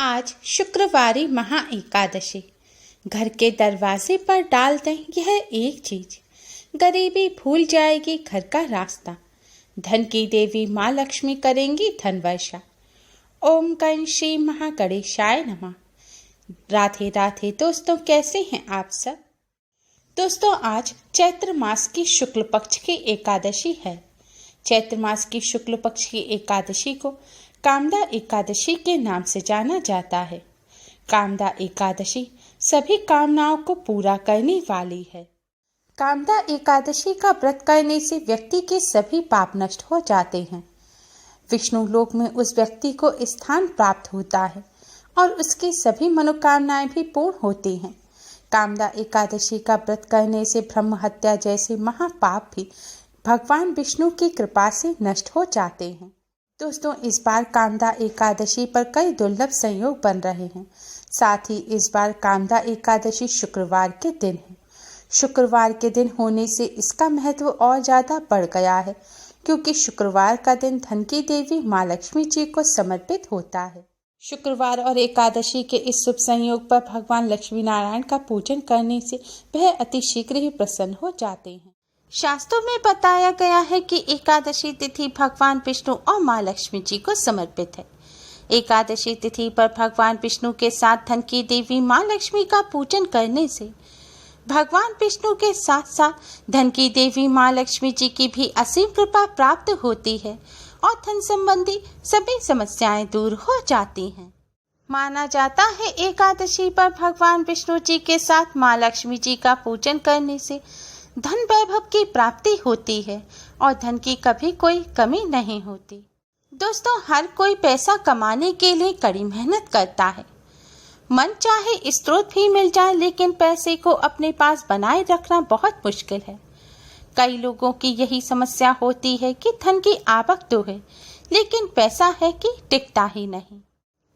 आज शुक्रवारी महा एकादशी। घर के दरवाजे पर डाल दें यह एक चीज, गरीबी भूल जाएगी घर का रास्ता। धन की देवी माँ लक्ष्मी करेंगी धन वर्षा। ओम गण श्री महागणेशाय नमः। राधे राधे दोस्तों, कैसे हैं आप सब। दोस्तों, आज चैत्र मास की शुक्ल पक्ष की एकादशी है। चैत्र मास की शुक्ल पक्ष की एकादशी को कामदा एकादशी के नाम से जाना जाता है। कामदा एकादशी सभी कामनाओं को पूरा करने वाली है। कामदा एकादशी का व्रत करने से व्यक्ति के सभी पाप नष्ट हो जाते हैं। विष्णु लोक में उस व्यक्ति को स्थान प्राप्त होता है और उसकी सभी मनोकामनाएं भी पूर्ण होती हैं। कामदा एकादशी का व्रत करने से ब्रह्म हत्या जैसे महापाप भी भगवान विष्णु की कृपा से नष्ट हो जाते हैं। दोस्तों, इस बार कामदा एकादशी पर कई दुर्लभ संयोग बन रहे हैं। साथ ही इस बार कामदा एकादशी शुक्रवार के दिन है। शुक्रवार के दिन होने से इसका महत्व और ज्यादा बढ़ गया है, क्योंकि शुक्रवार का दिन धन की देवी माँ लक्ष्मी जी को समर्पित होता है। शुक्रवार और एकादशी के इस शुभ संयोग पर भगवान लक्ष्मी नारायण का पूजन करने से वह अति शीघ्र ही प्रसन्न हो जाते हैं। शास्त्रों में बताया गया है कि एकादशी तिथि भगवान विष्णु और माँ लक्ष्मी जी को समर्पित है। एकादशी तिथि पर भगवान विष्णु के साथ धन की देवी माँ लक्ष्मी का पूजन करने से भगवान विष्णु के साथ साथ धन की देवी माँ लक्ष्मी जी की भी असीम कृपा प्राप्त होती है और धन संबंधी सभी समस्याएं दूर हो जाती हैं। माना जाता है एकादशी पर भगवान विष्णु जी के साथ माँ लक्ष्मी जी का पूजन करने से धन वैभव की प्राप्ति होती है और धन की कभी कोई कमी नहीं होती। दोस्तों, हर कोई पैसा कमाने के लिए कड़ी मेहनत करता है। मन चाहे स्रोत भी मिल जाए, लेकिन पैसे को अपने पास बनाए रखना बहुत मुश्किल है। कई लोगों की यही समस्या होती है कि धन की आवक तो है, लेकिन पैसा है कि टिकता ही नहीं।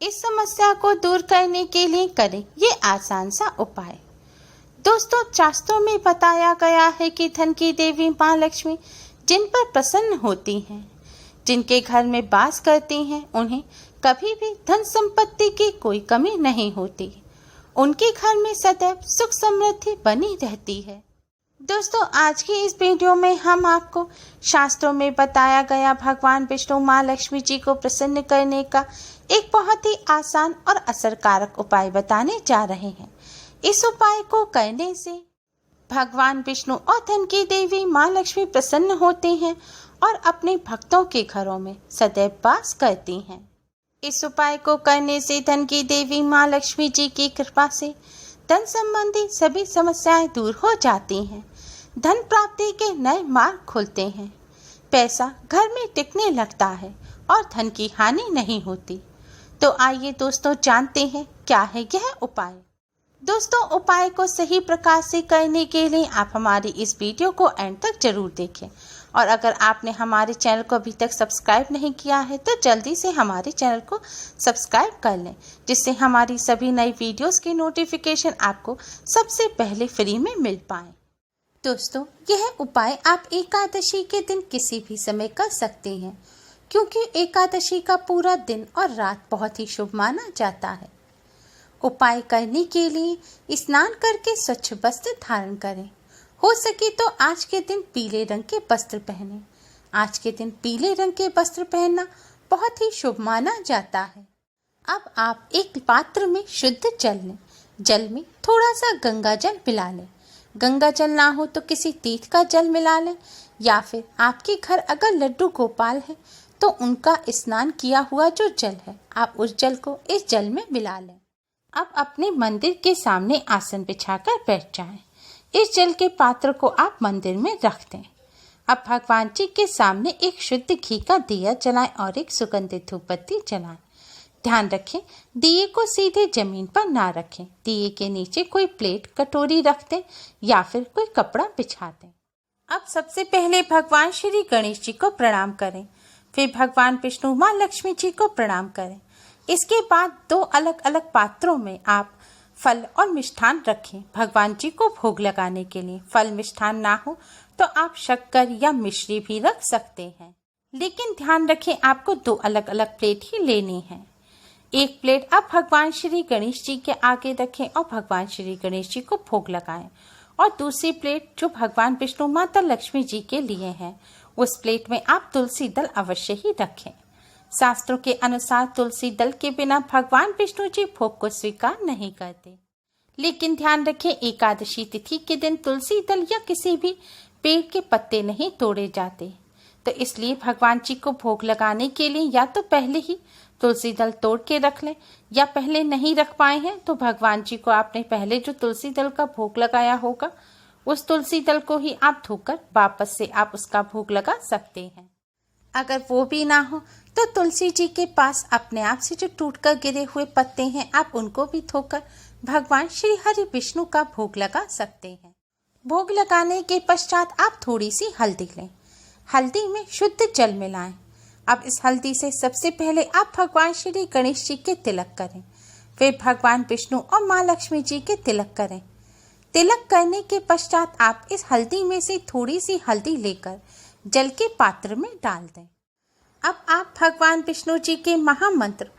इस समस्या को दूर करने के लिए करें ये आसान सा उपाय। दोस्तों, शास्त्रों में बताया गया है कि धन की देवी माँ लक्ष्मी जिन पर प्रसन्न होती हैं, जिनके घर में वास करती हैं, उन्हें कभी भी धन संपत्ति की कोई कमी नहीं होती। उनके घर में सदैव सुख समृद्धि बनी रहती है। दोस्तों, आज की इस वीडियो में हम आपको शास्त्रों में बताया गया भगवान विष्णु माँ लक्ष्मी जी को प्रसन्न करने का एक बहुत ही आसान और असरकारक उपाय बताने जा रहे हैं। इस उपाय को करने से भगवान विष्णु और धन की देवी माँ लक्ष्मी प्रसन्न होते हैं और अपने भक्तों के घरों में सदैव वास करती हैं। इस उपाय को करने से धन की देवी माँ लक्ष्मी जी की कृपा से धन संबंधी सभी समस्याएं दूर हो जाती हैं। धन प्राप्ति के नए मार्ग खुलते हैं। पैसा घर में टिकने लगता है और धन की हानि नहीं होती। तो आइए दोस्तों, जानते हैं क्या है यह उपाय। दोस्तों, उपाय को सही प्रकार से करने के लिए आप हमारी इस वीडियो को एंड तक जरूर देखें। और अगर आपने हमारे चैनल को अभी तक सब्सक्राइब नहीं किया है तो जल्दी से हमारे चैनल को सब्सक्राइब कर लें, जिससे हमारी सभी नई वीडियोस की नोटिफिकेशन आपको सबसे पहले फ्री में मिल पाए। दोस्तों, यह उपाय आप एकादशी के दिन किसी भी समय कर सकते हैं, क्योंकि एकादशी का पूरा दिन और रात बहुत ही शुभ माना जाता है। उपाय करने के लिए स्नान करके स्वच्छ वस्त्र धारण करें। हो सके तो आज के दिन पीले रंग के वस्त्र पहनें। आज के दिन पीले रंग के वस्त्र पहनना बहुत ही शुभ माना जाता है। अब आप एक पात्र में शुद्ध जल लें। जल में थोड़ा सा गंगा जल मिला लें। गंगा जल ना हो तो किसी तीर्थ का जल मिला लें, या फिर आपके घर अगर लड्डू गोपाल है तो उनका स्नान किया हुआ जो जल है, आप उस जल को इस जल में मिला लें। अब अपने मंदिर के सामने आसन बिछाकर बैठ जाएं। इस जल के पात्र को आप मंदिर में रख दें। अब भगवान जी के सामने एक शुद्ध घी का दिया जलाएं और एक सुगंधित धूपबत्ती जलाएं। ध्यान रखें, दिए को सीधे जमीन पर ना रखें। दिए के नीचे कोई प्लेट कटोरी रख दें या फिर कोई कपड़ा बिछा दें। अब सबसे पहले भगवान श्री गणेश जी को प्रणाम करें, फिर भगवान विष्णु माँ लक्ष्मी जी को प्रणाम करें। इसके बाद दो अलग अलग पात्रों में आप फल और मिष्ठान रखें भगवान जी को भोग लगाने के लिए। फल मिष्ठान ना हो तो आप शक्कर या मिश्री भी रख सकते हैं, लेकिन ध्यान रखें आपको दो अलग अलग प्लेट ही लेनी है। एक प्लेट अब भगवान श्री गणेश जी के आगे रखें और भगवान श्री गणेश जी को भोग लगाएं। और दूसरी प्लेट जो भगवान विष्णु माता लक्ष्मी जी के लिए है, उस प्लेट में आप तुलसी दल अवश्य ही रखें। शास्त्रों के अनुसार तुलसी दल के बिना भगवान विष्णु जी भोग को स्वीकार नहीं करते। लेकिन ध्यान रखें, एकादशी तिथि के दिन तुलसी दल या किसी भी पेड़ के पत्ते नहीं तोड़े जाते। तो इसलिए भगवान जी को भोग लगाने के लिए या तो पहले ही तुलसी दल तोड़ के रख लें, या पहले नहीं रख पाए हैं तो भगवान जी को आपने पहले जो तुलसी दल का भोग लगाया होगा, उस तुलसी दल को ही आप धोकर वापस से आप उसका भोग लगा सकते हैं। अगर वो भी ना हो तो तुलसी जी के पास अपने आप से जो टूटकर गिरे हुए पत्ते हैं, आप उनको भी धोकर भगवान श्री हरि विष्णु का भोग लगा सकते हैं। भोग लगाने के पश्चात आप थोड़ी सी हल्दी लें, हल्दी में शुद्ध जल मिलाएं। अब इस हल्दी से सबसे पहले आप भगवान श्री गणेश जी के तिलक करें, फिर भगवान विष्णु और माँ लक्ष्मी जी के तिलक करें। तिलक करने के पश्चात आप इस हल्दी में से थोड़ी सी हल्दी लेकर जल के पात्र में डाल दें। अब आप भगवान विष्णु जी के महामंत्र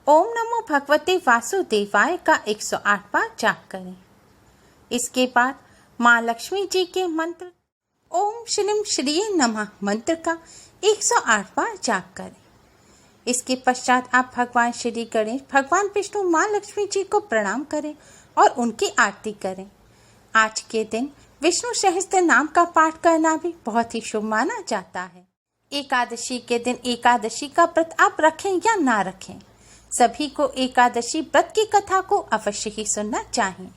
ओम नमो भगवते वासुदेवाय का 108 बार जाप करें। इसके बाद माँ लक्ष्मी जी के मंत्र ओम श्रीम श्रीये नमः मंत्र का 108 बार जाप करें। इसके पश्चात आप भगवान श्री गणेश, भगवान विष्णु, माँ लक्ष्मी जी को प्रणाम करें और उनकी आरती करें। आज के दिन विष्णु सहस्त्र नाम का पाठ करना भी बहुत ही शुभ माना जाता है। एकादशी के दिन एकादशी का व्रत आप रखें या ना रखें, सभी को एकादशी व्रत की कथा को अवश्य ही सुनना चाहिए।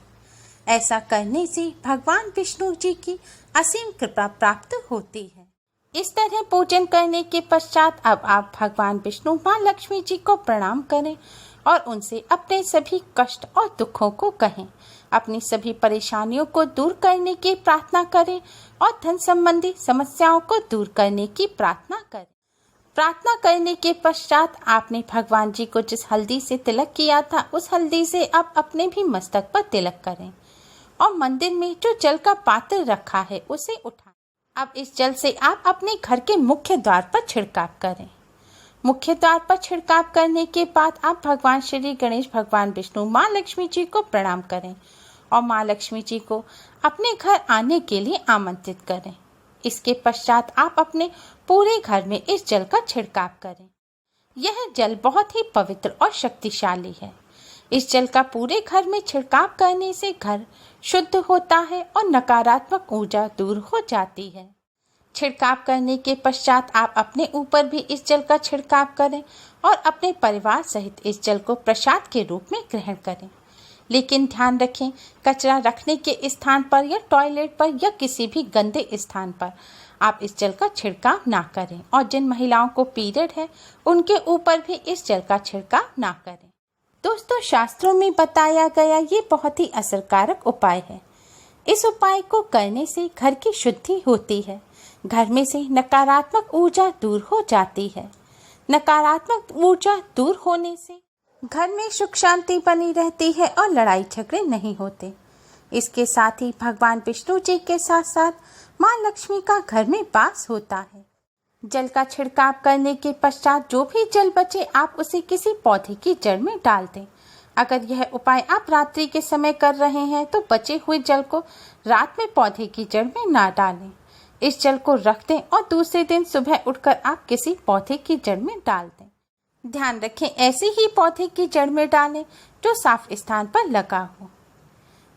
ऐसा करने से भगवान विष्णु जी की असीम कृपा प्राप्त होती है। इस तरह पूजन करने के पश्चात अब आप भगवान विष्णु, माँ लक्ष्मी जी को प्रणाम करें और उनसे अपने सभी कष्ट और दुखों को कहें, अपनी सभी परेशानियों को दूर करने की प्रार्थना करें और धन संबंधी समस्याओं को दूर करने की प्रार्थना करें। प्रार्थना करने के पश्चात आपने भगवान जी को जिस हल्दी से तिलक किया था, उस हल्दी से आप अपने भी मस्तक पर तिलक करें और मंदिर में जो जल का पात्र रखा है उसे उठाएं। अब इस जल से आप अपने घर के मुख्य द्वार पर छिड़काव करें। मुख्य द्वार पर छिड़काव करने के बाद आप भगवान श्री गणेश, भगवान विष्णु, माँ लक्ष्मी जी को प्रणाम करें और माँ लक्ष्मी जी को अपने घर आने के लिए आमंत्रित करें। इसके पश्चात आप अपने पूरे घर में इस जल का छिड़काव करें। यह जल बहुत ही पवित्र और शक्तिशाली है। इस जल का पूरे घर में छिड़काव करने से घर शुद्ध होता है और नकारात्मक ऊर्जा दूर हो जाती है। छिड़काव करने के पश्चात आप अपने ऊपर भी इस जल का छिड़काव करें और अपने परिवार सहित इस जल को प्रसाद के रूप में ग्रहण करें। लेकिन ध्यान रखें, कचरा रखने के स्थान पर या टॉयलेट पर या किसी भी गंदे स्थान पर आप इस जल का छिड़काव ना करें और जिन महिलाओं को पीरियड है उनके ऊपर भी इस जल का छिड़काव ना करें। दोस्तों, शास्त्रों में बताया गया ये बहुत ही असरकारक उपाय है। इस उपाय को करने से घर की शुद्धि होती है, घर में से नकारात्मक ऊर्जा दूर हो जाती है। नकारात्मक ऊर्जा दूर होने से घर में सुख शांति बनी रहती है और लड़ाई झगड़े नहीं होते। इसके साथ ही भगवान विष्णु जी के साथ साथ माँ लक्ष्मी का घर में वास होता है। जल का छिड़काव करने के पश्चात जो भी जल बचे आप उसे किसी पौधे की जड़ में डाल दें। अगर यह उपाय आप रात्रि के समय कर रहे हैं तो बचे हुए जल को रात में पौधे की जड़ में ना डालें। इस जल को रख दें और दूसरे दिन सुबह उठकर आप किसी पौधे की जड़ में डाल दें। ध्यान रखें, ऐसे ही पौधे की जड़ में डालें जो साफ स्थान पर लगा हो।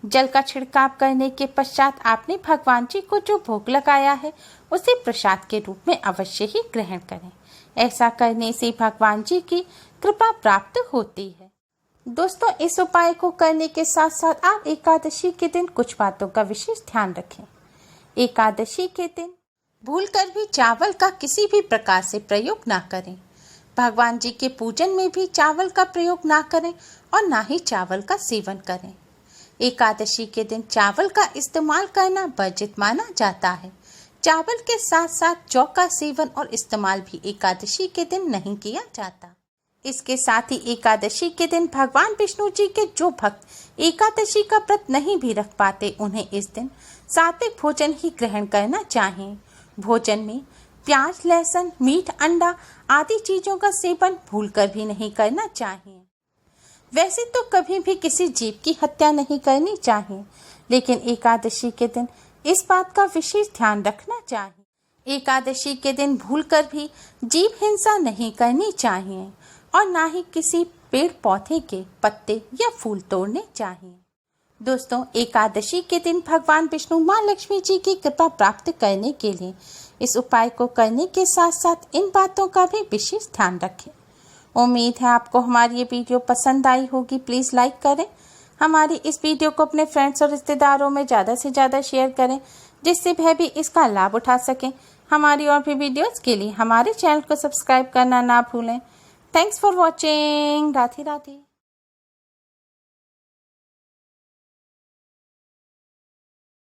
जल का छिड़काव करने के पश्चात आपने भगवान जी को जो भोग लगाया है उसे प्रसाद के रूप में अवश्य ही ग्रहण करें। ऐसा करने से भगवान जी की कृपा प्राप्त होती है। दोस्तों, इस उपाय को करने के साथ साथ आप एकादशी के दिन कुछ बातों का विशेष ध्यान रखें। एकादशी के दिन भूलकर भी चावल का किसी भी प्रकार से प्रयोग ना करें। भगवान जी के पूजन में भी चावल का प्रयोग ना करें और ना ही चावल का सेवन करें। एकादशी के दिन चावल का इस्तेमाल करना वर्जित माना जाता है। चावल के साथ साथ जौ का सेवन और इस्तेमाल भी एकादशी के दिन नहीं किया जाता। इसके साथ ही एकादशी के दिन भगवान विष्णु जी के जो भक्त एकादशी का व्रत नहीं भी रख पाते, उन्हें इस दिन सात्विक भोजन ही ग्रहण करना चाहिए। भोजन में प्याज, लहसुन, मीट, अंडा आदि चीजों का सेवन भूलकर भी नहीं करना चाहिए। वैसे तो कभी भी किसी जीव की हत्या नहीं करनी चाहिए, लेकिन एकादशी के दिन इस बात का विशेष ध्यान रखना चाहिए। एकादशी के दिन भूलकर भी जीव हिंसा नहीं करनी चाहिए और ना ही किसी पेड़ पौधे के पत्ते या फूल तोड़ने चाहिए। दोस्तों, एकादशी के दिन भगवान विष्णु माँ लक्ष्मी जी की कृपा प्राप्त करने के लिए इस उपाय को करने के साथ साथ इन बातों का भी विशेष ध्यान रखें। उम्मीद है आपको हमारी ये वीडियो पसंद आई होगी। प्लीज़ लाइक करें, हमारी इस वीडियो को अपने फ्रेंड्स और रिश्तेदारों में ज़्यादा से ज़्यादा शेयर करें, जिससे वह भी इसका लाभ उठा सकें। हमारी और भी वीडियोज़ के लिए हमारे चैनल को सब्सक्राइब करना ना भूलें। Thanks for watching. Radhe Radhe.